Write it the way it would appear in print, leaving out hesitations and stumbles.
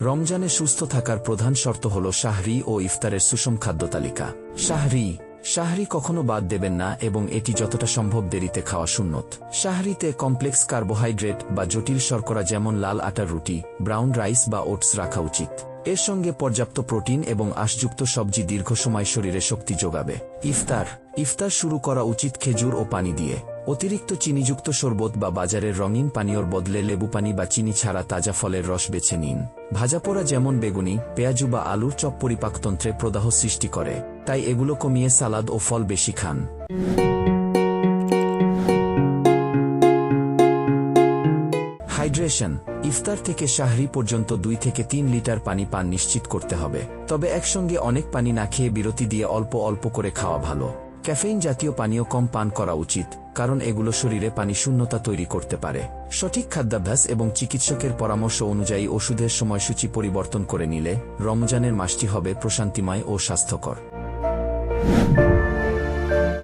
রমজানে সুস্থ থাকার প্রধান শর্ত হল সাহরি ও ইফতারের সুষম খাদ্য তালিকা। সাহরি কখনো বাদ দেবেন না এবং এটি যতটা সম্ভব দেরিতে খাওয়া সুন্নত। সাহরিতে কমপ্লেক্স কার্বোহাইড্রেট বা জটিল শর্করা যেমন লাল আটার রুটি, ব্রাউন রাইস বা ওটস রাখা উচিত। এর সঙ্গে পর্যাপ্ত প্রোটিন এবং আঁশযুক্ত সবজি দীর্ঘ সময় শরীরে শক্তি যোগাবে। ইফতার শুরু করা উচিত খেজুর ও পানি দিয়ে। অতিরিক্ত চিনিযুক্ত শরবত বা বাজারের রঙিন পানীয়র বদলে লেবু পানি বা চিনি ছাড়া তাজা ফলের রস বেছে নিন। ভাজাপোড়া যেমন বেগুনি, পেঁয়াজু বা আলুর চপ পরিপাকতন্ত্রে প্রদাহ সৃষ্টি করে, তাই এগুলো কমিয়ে সালাদ ও ফল বেশি খান। হাইড্রেশন। ইফতার থেকে সাহরি পর্যন্ত 2 থেকে 3 লিটার পানি পান নিশ্চিত করতে হবে। তবে একসঙ্গে অনেক পানি না খেয়ে বিরতি দিয়ে অল্প অল্প করে খাওয়া ভালো। ক্যাফেইন জাতীয় পানীয় কম পান করা উচিত, কারণ এগুলো শরীরে পানি শূন্যতা তৈরি করতে পারে। সঠিক খাদ্যাভ্যাস এবং চিকিৎসকের পরামর্শ অনুযায়ী ওষুধের সময়সূচি পরিবর্তন করে নিলে রমজানের মাসটি হবে প্রশান্তিময় ও স্বাস্থ্যকর।